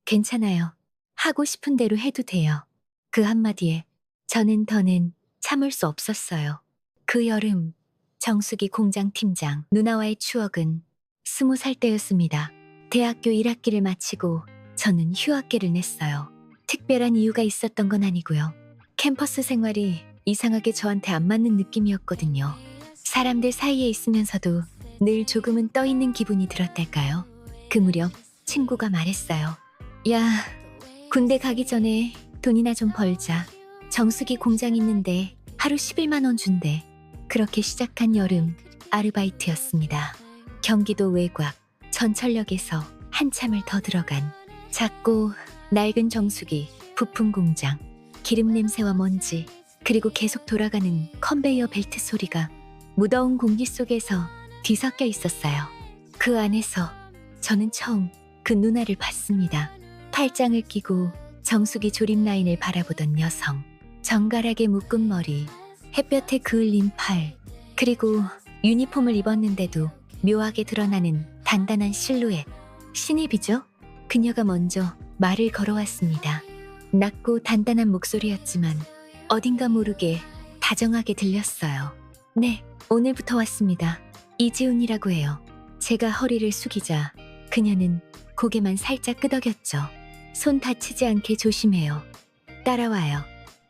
괜찮아요. 하고 싶은 대로 해도 돼요. 그 한마디에 저는 더는 참을 수 없었어요. 그 여름, 정수기 공장 팀장 누나와의 추억은 20살 때였습니다. 대학교 1학기를 마치고 저는 휴학계를 냈어요. 특별한 이유가 있었던 건 아니고요. 캠퍼스 생활이 이상하게 저한테 안 맞는 느낌이었거든요. 사람들 사이에 있으면서도 늘 조금은 떠있는 기분이 들었달까요? 그 무렵 친구가 말했어요. 야, 군대 가기 전에 돈이나 좀 벌자. 정수기 공장 있는데 하루 11만 원 준대. 그렇게 시작한 여름 아르바이트였습니다. 경기도 외곽 전철역에서 한참을 더 들어간 작고 낡은 정수기 부품 공장, 기름 냄새와 먼지, 그리고 계속 돌아가는 컨베이어 벨트 소리가 무더운 공기 속에서 뒤섞여 있었어요. 그 안에서 저는 처음 그 누나를 봤습니다. 팔짱을 끼고 정수기 조립 라인을 바라보던 여성, 정갈하게 묶은 머리, 햇볕에 그을린 팔, 그리고 유니폼을 입었는데도 묘하게 드러나는 단단한 실루엣. 신입이죠? 그녀가 먼저 말을 걸어왔습니다. 낮고 단단한 목소리였지만 어딘가 모르게 다정하게 들렸어요. 네, 오늘부터 왔습니다. 이지훈이라고 해요. 제가 허리를 숙이자 그녀는 고개만 살짝 끄덕였죠. 손 다치지 않게 조심해요. 따라와요.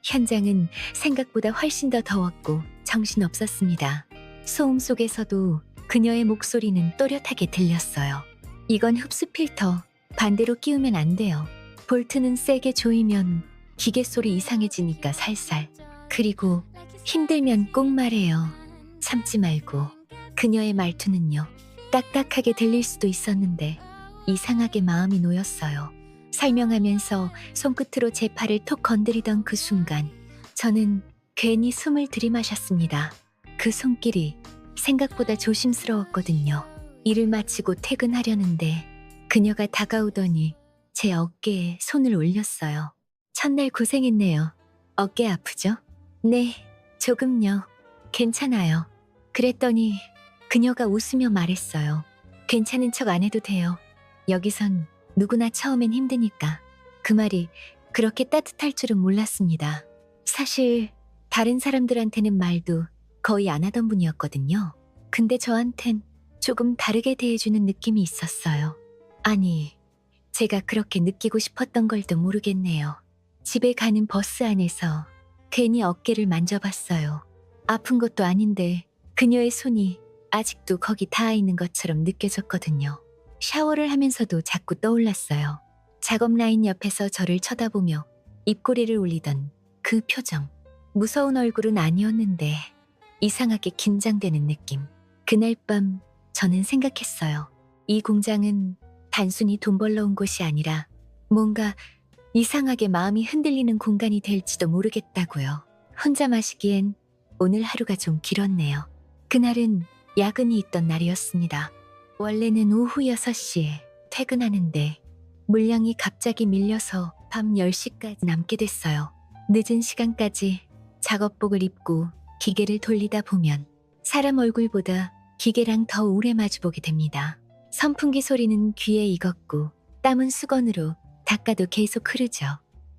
현장은 생각보다 훨씬 더 더웠고 정신없었습니다. 소음 속에서도 그녀의 목소리는 또렷하게 들렸어요. 이건 흡수 필터. 반대로 끼우면 안 돼요. 볼트는 세게 조이면 기계 소리 이상해지니까 살살. 그리고 힘들면 꼭 말해요. 참지 말고. 그녀의 말투는요. 딱딱하게 들릴 수도 있었는데 이상하게 마음이 놓였어요. 설명하면서 손끝으로 제 팔을 톡 건드리던 그 순간 저는 괜히 숨을 들이마셨습니다. 그 손길이 생각보다 조심스러웠거든요. 일을 마치고 퇴근하려는데 그녀가 다가오더니 제 어깨에 손을 올렸어요. 첫날 고생했네요. 어깨 아프죠? 네, 조금요. 괜찮아요. 그랬더니 그녀가 웃으며 말했어요. 괜찮은 척 안 해도 돼요. 여기선 누구나 처음엔 힘드니까. 그 말이 그렇게 따뜻할 줄은 몰랐습니다. 사실 다른 사람들한테는 말도 거의 안 하던 분이었거든요. 근데 저한텐 조금 다르게 대해주는 느낌이 있었어요. 아니, 제가 그렇게 느끼고 싶었던 걸도 모르겠네요. 집에 가는 버스 안에서 괜히 어깨를 만져봤어요. 아픈 것도 아닌데 그녀의 손이 아직도 거기 닿아 있는 것처럼 느껴졌거든요. 샤워를 하면서도 자꾸 떠올랐어요. 작업 라인 옆에서 저를 쳐다보며 입꼬리를 올리던 그 표정. 무서운 얼굴은 아니었는데 이상하게 긴장되는 느낌. 그날 밤 저는 생각했어요. 이 공장은 단순히 돈 벌러 온 곳이 아니라 뭔가 이상하게 마음이 흔들리는 공간이 될지도 모르겠다고요. 혼자 마시기엔 오늘 하루가 좀 길었네요. 그날은 야근이 있던 날이었습니다. 원래는 오후 6시에 퇴근하는데 물량이 갑자기 밀려서 밤 10시까지 남게 됐어요. 늦은 시간까지 작업복을 입고 기계를 돌리다 보면 사람 얼굴보다 기계랑 더 오래 마주보게 됩니다. 선풍기 소리는 귀에 익었고 땀은 수건으로 닦아도 계속 흐르죠.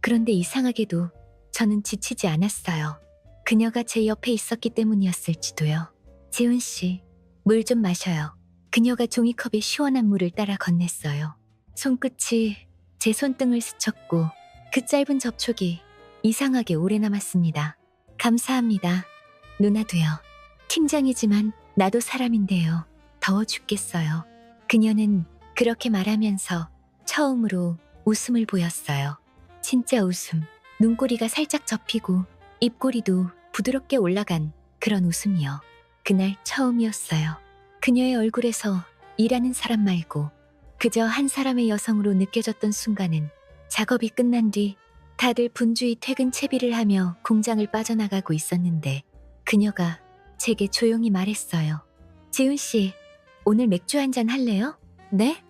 그런데 이상하게도 저는 지치지 않았어요. 그녀가 제 옆에 있었기 때문이었을지도요. 지훈 씨, 물 좀 마셔요. 그녀가 종이컵에 시원한 물을 따라 건넸어요. 손끝이 제 손등을 스쳤고 그 짧은 접촉이 이상하게 오래 남았습니다. 감사합니다. 누나도요. 팀장이지만 나도 사람인데요. 더워 죽겠어요. 그녀는 그렇게 말하면서 처음으로 웃음을 보였어요. 진짜 웃음. 눈꼬리가 살짝 접히고 입꼬리도 부드럽게 올라간 그런 웃음이요. 그날 처음이었어요. 그녀의 얼굴에서 일하는 사람 말고 그저 한 사람의 여성으로 느껴졌던 순간은 작업이 끝난 뒤 다들 분주히 퇴근 채비를 하며 공장을 빠져나가고 있었는데 그녀가 제게 조용히 말했어요. 지훈 씨, 오늘 맥주 한잔 할래요? 네?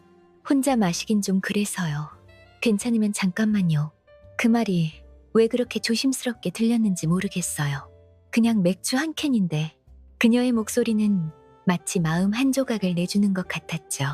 혼자 마시긴 좀 그래서요. 괜찮으면 잠깐만요. 그 말이 왜 그렇게 조심스럽게 들렸는지 모르겠어요. 그냥 맥주 한 캔인데 그녀의 목소리는 마치 마음 한 조각을 내주는 것 같았죠.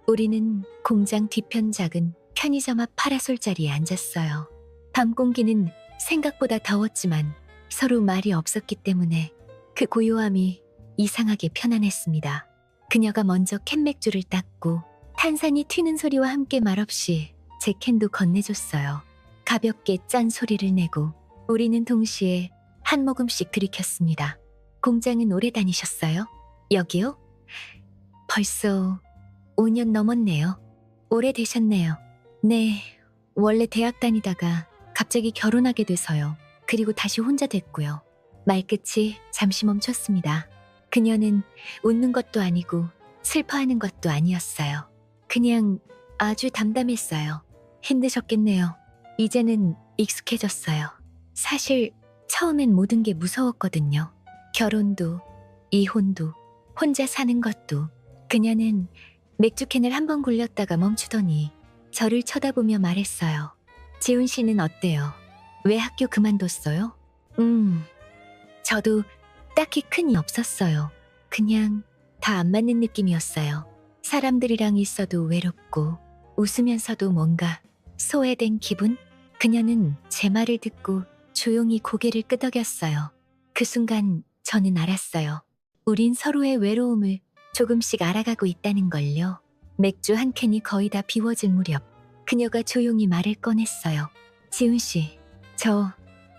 우리는 공장 뒤편 작은 편의점 앞 파라솔 자리에 앉았어요. 밤 공기는 생각보다 더웠지만 서로 말이 없었기 때문에 그 고요함이 이상하게 편안했습니다. 그녀가 먼저 캔맥주를 땄고 탄산이 튀는 소리와 함께 말없이 제 캔도 건네줬어요. 가볍게 짠 소리를 내고 우리는 동시에 한 모금씩 들이켰습니다. 공장은 오래 다니셨어요? 여기요? 벌써 5년 넘었네요. 오래되셨네요. 네, 원래 대학 다니다가 갑자기 결혼하게 돼서요. 그리고 다시 혼자 됐고요. 말끝이 잠시 멈췄습니다. 그녀는 웃는 것도 아니고 슬퍼하는 것도 아니었어요. 그냥 아주 담담했어요. 힘드셨겠네요. 이제는 익숙해졌어요. 사실 처음엔 모든 게 무서웠거든요. 결혼도, 이혼도, 혼자 사는 것도. 그녀는 맥주캔을 한 번 굴렸다가 멈추더니 저를 쳐다보며 말했어요. 지훈 씨는 어때요? 왜 학교 그만뒀어요? 저도 딱히 큰 일 없었어요. 그냥 다 안 맞는 느낌이었어요. 사람들이랑 있어도 외롭고 웃으면서도 뭔가 소외된 기분? 그녀는 제 말을 듣고 조용히 고개를 끄덕였어요. 그 순간 저는 알았어요. 우린 서로의 외로움을 조금씩 알아가고 있다는 걸요. 맥주 한 캔이 거의 다 비워질 무렵 그녀가 조용히 말을 꺼냈어요. 지훈 씨, 저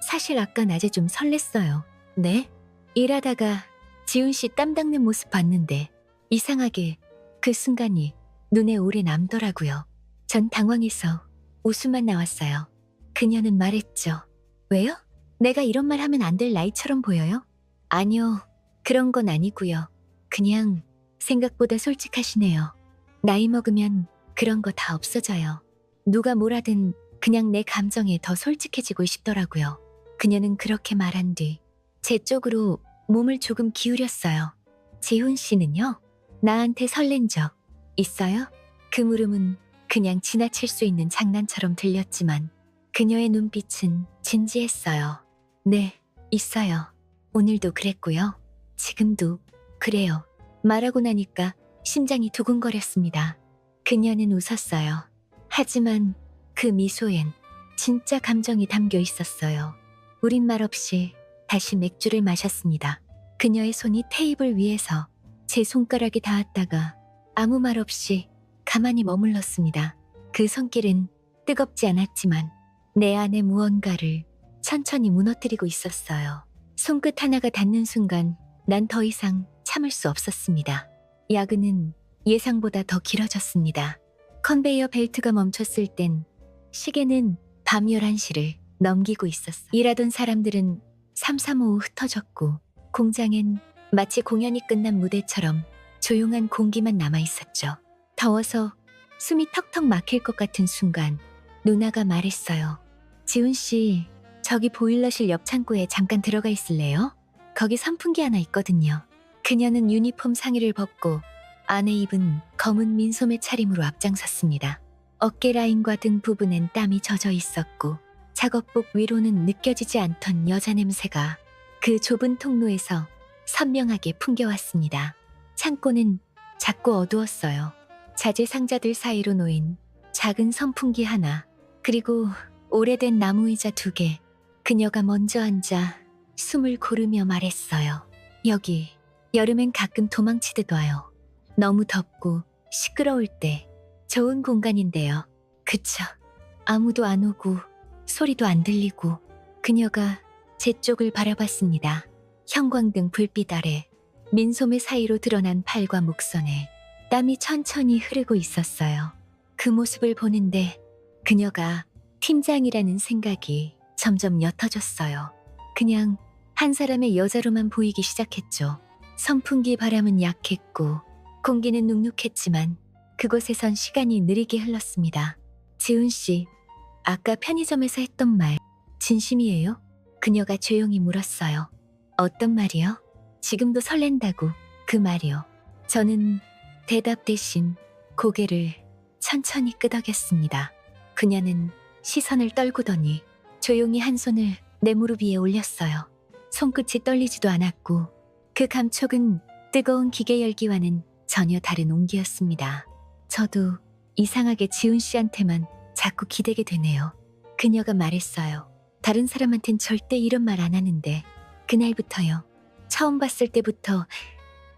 사실 아까 낮에 좀 설렜어요. 네? 일하다가 지훈 씨 땀 닦는 모습 봤는데 이상하게 그 순간이 눈에 오래 남더라고요. 전 당황해서 웃음만 나왔어요. 그녀는 말했죠. 왜요? 내가 이런 말 하면 안 될 나이처럼 보여요? 아니요, 그런 건 아니고요. 그냥 생각보다 솔직하시네요. 나이 먹으면 그런 거 다 없어져요. 누가 뭐라든 그냥 내 감정에 더 솔직해지고 싶더라고요. 그녀는 그렇게 말한 뒤 제 쪽으로 몸을 조금 기울였어요. 지훈 씨는요? 나한테 설렌 적 있어요? 그 물음은 그냥 지나칠 수 있는 장난처럼 들렸지만 그녀의 눈빛은 진지했어요. 네, 있어요. 오늘도 그랬고요. 지금도 그래요. 말하고 나니까 심장이 두근거렸습니다. 그녀는 웃었어요. 하지만 그 미소엔 진짜 감정이 담겨 있었어요. 우린 말없이 다시 맥주를 마셨습니다. 그녀의 손이 테이블 위에서 제 손가락에 닿았다가 아무 말 없이 가만히 머물렀습니다. 그 손길은 뜨겁지 않았지만 내 안에 무언가를 천천히 무너뜨리고 있었어요. 손끝 하나가 닿는 순간 난 더 이상 참을 수 없었습니다. 야근은 예상보다 더 길어졌습니다. 컨베이어 벨트가 멈췄을 땐 시계는 밤 11시를 넘기고 있었어요. 일하던 사람들은 삼삼오오 흩어졌고 공장엔 마치 공연이 끝난 무대처럼 조용한 공기만 남아 있었죠. 더워서 숨이 턱턱 막힐 것 같은 순간 누나가 말했어요. 지훈 씨, 저기 보일러실 옆 창고에 잠깐 들어가 있을래요? 거기 선풍기 하나 있거든요. 그녀는 유니폼 상의를 벗고 안에 입은 검은 민소매 차림으로 앞장섰습니다. 어깨 라인과 등 부분엔 땀이 젖어 있었고 작업복 위로는 느껴지지 않던 여자 냄새가 그 좁은 통로에서 선명하게 풍겨왔습니다. 창고는 작고 어두웠어요. 자재 상자들 사이로 놓인 작은 선풍기 하나, 그리고 오래된 나무 의자 2개. 그녀가 먼저 앉아 숨을 고르며 말했어요. 여기 여름엔 가끔 도망치듯 와요. 너무 덥고 시끄러울 때 좋은 공간인데요. 그쵸? 아무도 안 오고 소리도 안 들리고. 그녀가 제 쪽을 바라봤습니다. 형광등 불빛 아래 민소매 사이로 드러난 팔과 목선에 땀이 천천히 흐르고 있었어요. 그 모습을 보는데 그녀가 팀장이라는 생각이 점점 옅어졌어요. 그냥 한 사람의 여자로만 보이기 시작했죠. 선풍기 바람은 약했고 공기는 눅눅했지만 그곳에선 시간이 느리게 흘렀습니다. 지훈 씨, 아까 편의점에서 했던 말 진심이에요? 그녀가 조용히 물었어요. 어떤 말이요? 지금도 설렌다고. 그 말이요. 저는 대답 대신 고개를 천천히 끄덕였습니다. 그녀는 시선을 떨구더니 조용히 한 손을 내 무릎 위에 올렸어요. 손끝이 떨리지도 않았고 그 감촉은 뜨거운 기계 열기와는 전혀 다른 온기였습니다. 저도 이상하게 지훈 씨한테만 자꾸 기대게 되네요. 그녀가 말했어요. 다른 사람한텐 절대 이런 말 안 하는데 그날부터요. 처음 봤을 때부터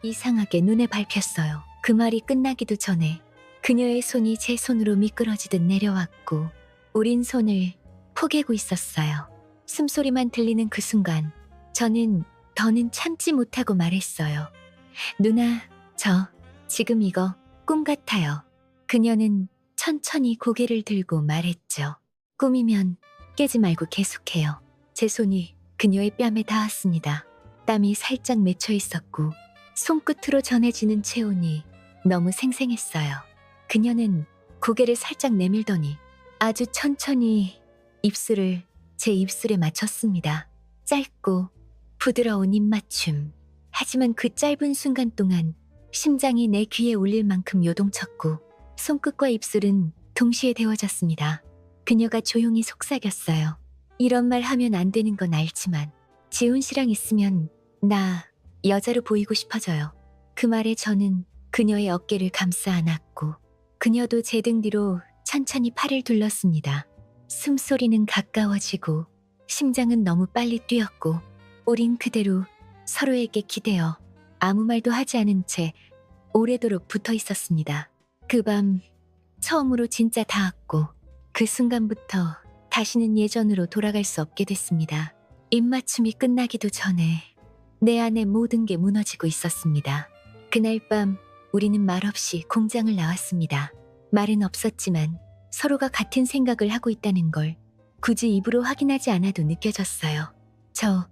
이상하게 눈에 밟혔어요. 그 말이 끝나기도 전에 그녀의 손이 제 손으로 미끄러지듯 내려왔고 우린 손을 포개고 있었어요. 숨소리만 들리는 그 순간 저는 더는 참지 못하고 말했어요. 누나, 저 지금 이거 꿈 같아요. 그녀는 천천히 고개를 들고 말했죠. 꿈이면 깨지 말고 계속해요. 제 손이 그녀의 뺨에 닿았습니다. 땀이 살짝 맺혀 있었고 손끝으로 전해지는 체온이 너무 생생했어요. 그녀는 고개를 살짝 내밀더니 아주 천천히 입술을 제 입술에 맞췄습니다. 짧고 부드러운 입맞춤. 하지만 그 짧은 순간 동안 심장이 내 귀에 울릴 만큼 요동쳤고 손끝과 입술은 동시에 데워졌습니다. 그녀가 조용히 속삭였어요. 이런 말 하면 안 되는 건 알지만 지훈 씨랑 있으면 나 여자로 보이고 싶어져요. 그 말에 저는 그녀의 어깨를 감싸 안았고 그녀도 제 등 뒤로 천천히 팔을 둘렀습니다. 숨소리는 가까워지고 심장은 너무 빨리 뛰었고 우린 그대로 서로에게 기대어 아무 말도 하지 않은 채 오래도록 붙어 있었습니다. 그 밤 처음으로 진짜 닿았고 그 순간부터 다시는 예전으로 돌아갈 수 없게 됐습니다. 입맞춤이 끝나기도 전에 내 안에 모든 게 무너지고 있었습니다. 그날 밤 우리는 말없이 공장을 나왔습니다. 말은 없었지만 서로가 같은 생각을 하고 있다는 걸 굳이 입으로 확인하지 않아도 느껴졌어요. 저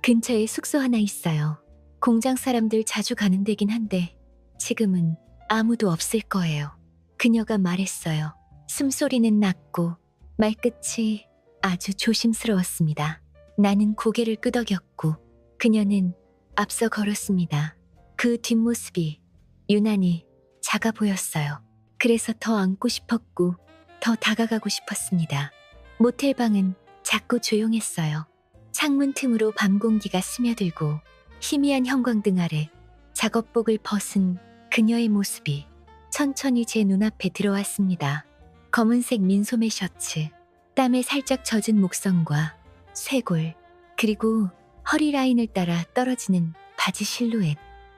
근처에 숙소 하나 있어요. 공장 사람들 자주 가는 데긴 한데 지금은 아무도 없을 거예요. 그녀가 말했어요. 숨소리는 낮고 말끝이 아주 조심스러웠습니다. 나는 고개를 끄덕였고 그녀는 앞서 걸었습니다. 그 뒷모습이 유난히 작아 보였어요. 그래서 더 안고 싶었고 더 다가가고 싶었습니다. 모텔 방은 작고 조용했어요. 창문 틈으로 밤 공기가 스며들고 희미한 형광등 아래 작업복을 벗은 그녀의 모습이 천천히 제 눈앞에 들어왔습니다. 검은색 민소매 셔츠, 땀에 살짝 젖은 목선과 쇄골, 그리고 허리 라인을 따라 떨어지는 바지 실루엣.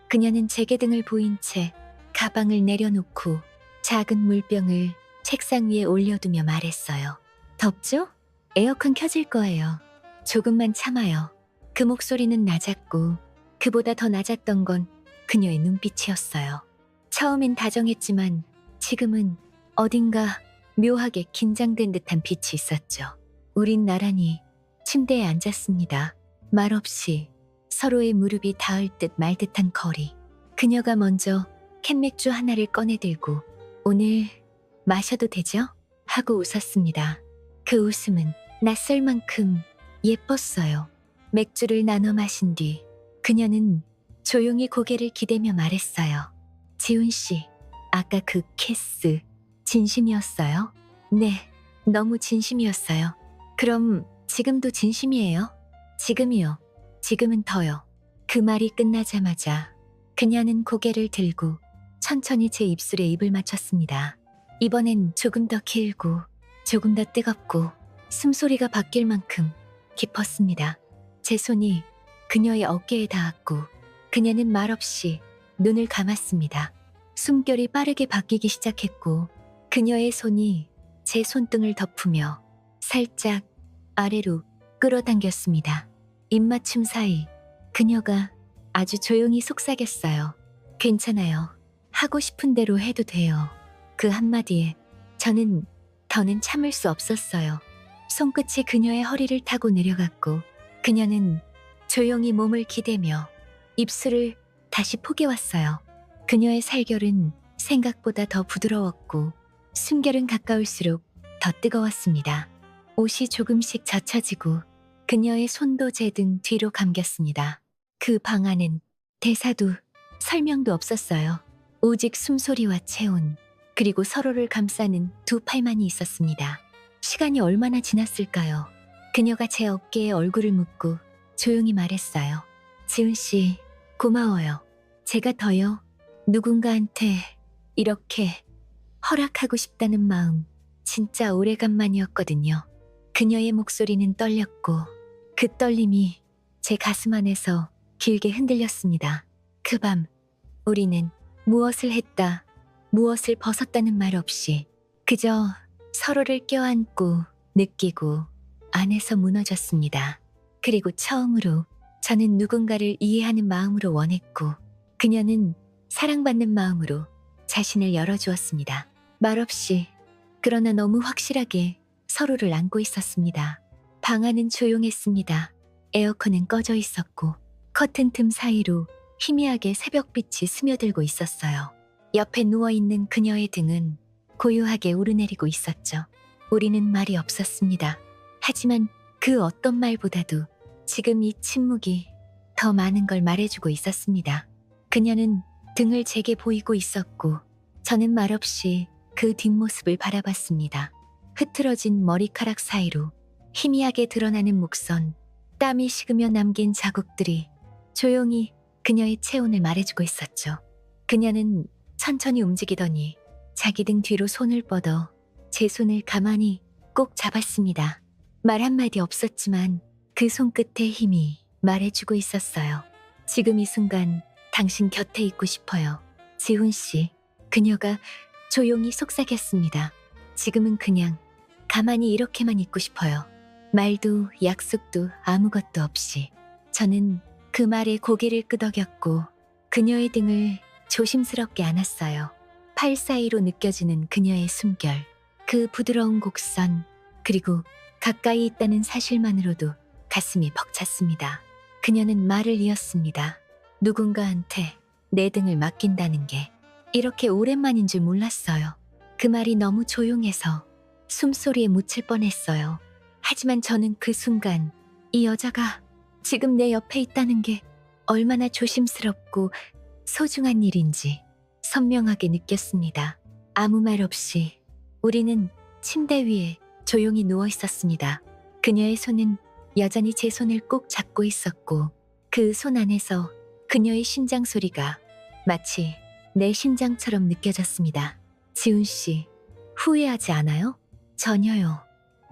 그녀는 제개등을 보인 채 가방을 내려놓고 작은 물병을 책상 위에 올려두며 말했어요. 덥죠? 에어컨 켜질 거예요. 조금만 참아요. 그 목소리는 낮았고 그보다 더 낮았던 건 그녀의 눈빛이었어요. 처음엔 다정했지만 지금은 어딘가 묘하게 긴장된 듯한 빛이 있었죠. 우린 나란히 침대에 앉았습니다. 말없이 서로의 무릎이 닿을 듯 말 듯한 거리. 그녀가 먼저 캔맥주 하나를 꺼내들고 오늘 마셔도 되죠? 하고 웃었습니다. 그 웃음은 낯설 만큼 예뻤어요. 맥주를 나눠 마신 뒤 그녀는 조용히 고개를 기대며 말했어요. 지훈 씨, 아까 그 키스 진심이었어요? 네, 너무 진심이었어요. 그럼 지금도 진심이에요? 지금이요. 지금은 더요. 그 말이 끝나자마자 그녀는 고개를 들고 천천히 제 입술에 입을 맞췄습니다. 이번엔 조금 더 길고 조금 더 뜨겁고 숨소리가 바뀔 만큼 깊었습니다. 제 손이 그녀의 어깨에 닿았고 그녀는 말없이 눈을 감았습니다. 숨결이 빠르게 바뀌기 시작했고 그녀의 손이 제 손등을 덮으며 살짝 아래로 끌어당겼습니다. 입맞춤 사이 그녀가 아주 조용히 속삭였어요. 괜찮아요. 하고 싶은 대로 해도 돼요. 그 한마디에 저는 더는 참을 수 없었어요. 손끝이 그녀의 허리를 타고 내려갔고 그녀는 조용히 몸을 기대며 입술을 다시 포개왔어요. 그녀의 살결은 생각보다 더 부드러웠고 숨결은 가까울수록 더 뜨거웠습니다. 옷이 조금씩 젖혀지고 그녀의 손도 제 등 뒤로 감겼습니다. 그 방 안엔 대사도 설명도 없었어요. 오직 숨소리와 체온, 그리고 서로를 감싸는 두 팔만이 있었습니다. 시간이 얼마나 지났을까요? 그녀가 제 어깨에 얼굴을 묻고 조용히 말했어요. 지훈 씨, 고마워요. 제가 더요. 누군가한테 이렇게 허락하고 싶다는 마음 진짜 오래간만이었거든요. 그녀의 목소리는 떨렸고 그 떨림이 제 가슴 안에서 길게 흔들렸습니다. 그 밤 우리는 무엇을 했다, 무엇을 벗었다는 말 없이 그저 서로를 껴안고 느끼고 안에서 무너졌습니다. 그리고 처음으로 저는 누군가를 이해하는 마음으로 원했고 그녀는 사랑받는 마음으로 자신을 열어주었습니다. 말없이 그러나 너무 확실하게 서로를 안고 있었습니다. 방 안은 조용했습니다. 에어컨은 꺼져 있었고 커튼 틈 사이로 희미하게 새벽빛이 스며들고 있었어요. 옆에 누워있는 그녀의 등은 고요하게 오르내리고 있었죠. 우리는 말이 없었습니다. 하지만 그 어떤 말보다도 지금 이 침묵이 더 많은 걸 말해주고 있었습니다. 그녀는 등을 제게 보이고 있었고 저는 말없이 그 뒷모습을 바라봤습니다. 흐트러진 머리카락 사이로 희미하게 드러나는 목선, 땀이 식으며 남긴 자국들이 조용히 그녀의 체온을 말해주고 있었죠. 그녀는 천천히 움직이더니 자기 등 뒤로 손을 뻗어 제 손을 가만히 꼭 잡았습니다. 말 한마디 없었지만 그 손끝의 힘이 말해주고 있었어요. 지금 이 순간 당신 곁에 있고 싶어요. 지훈 씨. 그녀가 조용히 속삭였습니다. 지금은 그냥 가만히 이렇게만 있고 싶어요. 말도 약속도 아무것도 없이. 저는 그 말에 고개를 끄덕였고 그녀의 등을 조심스럽게 안았어요. 팔 사이로 느껴지는 그녀의 숨결, 그 부드러운 곡선, 그리고 가까이 있다는 사실만으로도 가슴이 벅찼습니다. 그녀는 말을 이었습니다. 누군가한테 내 등을 맡긴다는 게 이렇게 오랜만인 줄 몰랐어요. 그 말이 너무 조용해서 숨소리에 묻힐 뻔했어요. 하지만 저는 그 순간 이 여자가 지금 내 옆에 있다는 게 얼마나 조심스럽고 소중한 일인지 선명하게 느꼈습니다. 아무 말 없이 우리는 침대 위에 조용히 누워 있었습니다. 그녀의 손은 여전히 제 손을 꼭 잡고 있었고 그 손 안에서 그녀의 심장 소리가 마치 내 심장처럼 느껴졌습니다. 지훈 씨, 후회하지 않아요? 전혀요.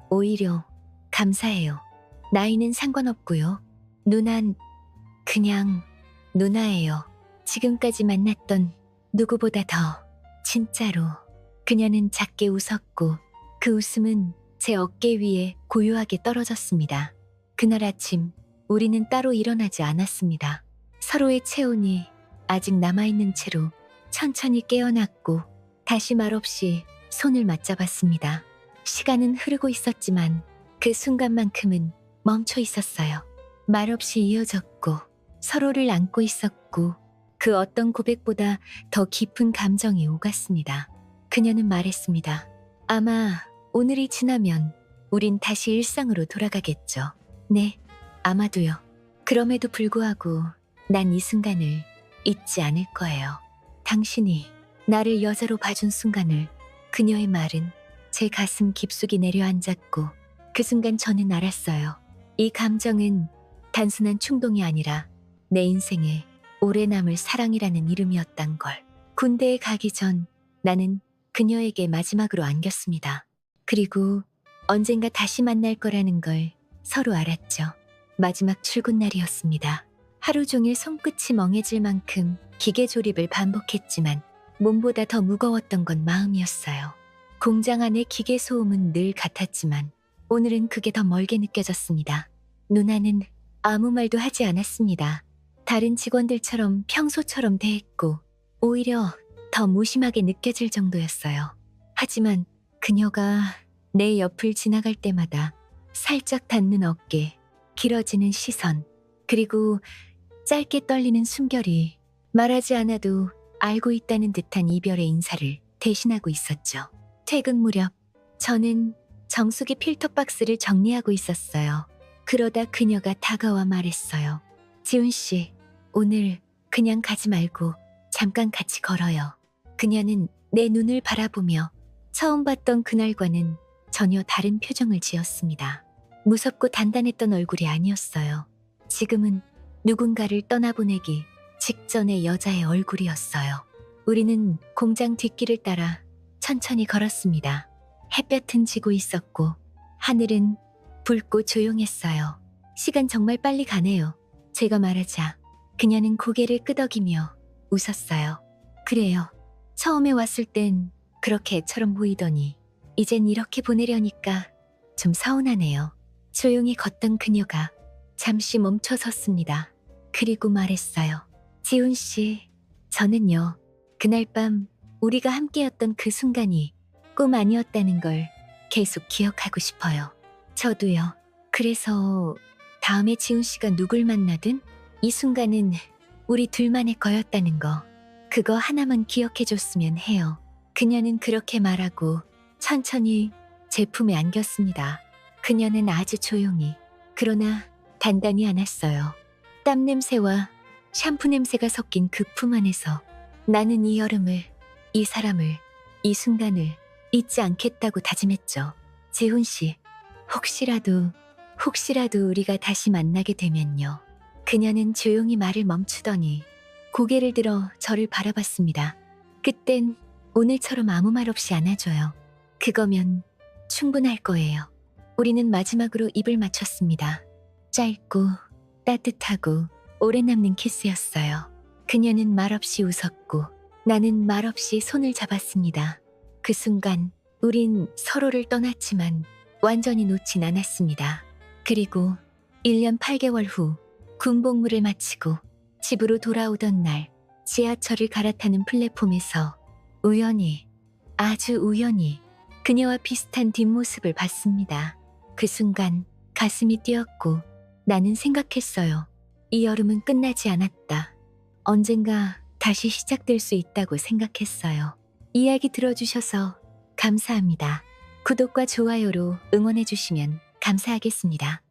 오히려 감사해요. 나이는 상관없고요. 누난 그냥 누나예요. 지금까지 만났던 누구보다 더 진짜로. 그녀는 작게 웃었고 그 웃음은 제 어깨 위에 고요하게 떨어졌습니다. 그날 아침 우리는 따로 일어나지 않았습니다. 서로의 체온이 아직 남아있는 채로 천천히 깨어났고 다시 말없이 손을 맞잡았습니다. 시간은 흐르고 있었지만 그 순간만큼은 멈춰 있었어요. 말없이 이어졌고 서로를 안고 있었고 그 어떤 고백보다 더 깊은 감정이 오갔습니다. 그녀는 말했습니다. 아마 오늘이 지나면 우린 다시 일상으로 돌아가겠죠. 네, 아마도요. 그럼에도 불구하고 난 이 순간을 잊지 않을 거예요. 당신이 나를 여자로 봐준 순간을. 그녀의 말은 제 가슴 깊숙이 내려앉았고 그 순간 저는 알았어요. 이 감정은 단순한 충동이 아니라 내 인생에 오래 남을 사랑이라는 이름이었단 걸. 군대에 가기 전 나는 그녀에게 마지막으로 안겼습니다. 그리고 언젠가 다시 만날 거라는 걸 서로 알았죠. 마지막 출근 날이었습니다. 하루 종일 손끝이 멍해질 만큼 기계 조립을 반복했지만 몸보다 더 무거웠던 건 마음이었어요. 공장 안의 기계 소음은 늘 같았지만 오늘은 그게 더 멀게 느껴졌습니다. 누나는 아무 말도 하지 않았습니다. 다른 직원들처럼 평소처럼 대했고 오히려 더 무심하게 느껴질 정도였어요. 하지만 그녀가 내 옆을 지나갈 때마다 살짝 닿는 어깨, 길어지는 시선, 그리고 짧게 떨리는 숨결이 말하지 않아도 알고 있다는 듯한 이별의 인사를 대신하고 있었죠. 퇴근 무렵 저는 정수기 필터 박스를 정리하고 있었어요. 그러다 그녀가 다가와 말했어요. 지훈 씨, 오늘 그냥 가지 말고 잠깐 같이 걸어요. 그녀는 내 눈을 바라보며 처음 봤던 그날과는 전혀 다른 표정을 지었습니다. 무섭고 단단했던 얼굴이 아니었어요. 지금은 누군가를 떠나보내기 직전의 여자의 얼굴이었어요. 우리는 공장 뒷길을 따라 천천히 걸었습니다. 햇볕은 지고 있었고 하늘은 붉고 조용했어요. 시간 정말 빨리 가네요. 제가 말하자 그녀는 고개를 끄덕이며 웃었어요. 그래요. 처음에 왔을 땐 그렇게 애처럼 보이더니 이젠 이렇게 보내려니까 좀 서운하네요. 조용히 걷던 그녀가 잠시 멈춰 섰습니다. 그리고 말했어요. 지훈 씨, 저는요, 그날 밤 우리가 함께였던 그 순간이 꿈 아니었다는 걸 계속 기억하고 싶어요. 저도요. 그래서 다음에 지훈 씨가 누굴 만나든 이 순간은 우리 둘만의 거였다는 거, 그거 하나만 기억해 줬으면 해요. 그녀는 그렇게 말하고 천천히 제 품에 안겼습니다. 그녀는 아주 조용히, 그러나 단단히 안았어요. 땀 냄새와 샴푸 냄새가 섞인 그 품 안에서 나는 이 여름을, 이 사람을, 이 순간을 잊지 않겠다고 다짐했죠. 지훈 씨, 혹시라도 우리가 다시 만나게 되면요. 그녀는 조용히 말을 멈추더니 고개를 들어 저를 바라봤습니다. 그땐 오늘처럼 아무 말 없이 안아줘요. 그거면 충분할 거예요. 우리는 마지막으로 입을 맞췄습니다. 짧고 따뜻하고 오래 남는 키스였어요. 그녀는 말없이 웃었고 나는 말없이 손을 잡았습니다. 그 순간 우린 서로를 떠났지만 완전히 놓진 않았습니다. 그리고 1년 8개월 후 군복무를 마치고 집으로 돌아오던 날 지하철을 갈아타는 플랫폼에서 우연히, 아주 우연히 그녀와 비슷한 뒷모습을 봤습니다. 그 순간 가슴이 뛰었고 나는 생각했어요. 이 여름은 끝나지 않았다. 언젠가 다시 시작될 수 있다고 생각했어요. 이야기 들어주셔서 감사합니다. 구독과 좋아요로 응원해주시면 감사하겠습니다.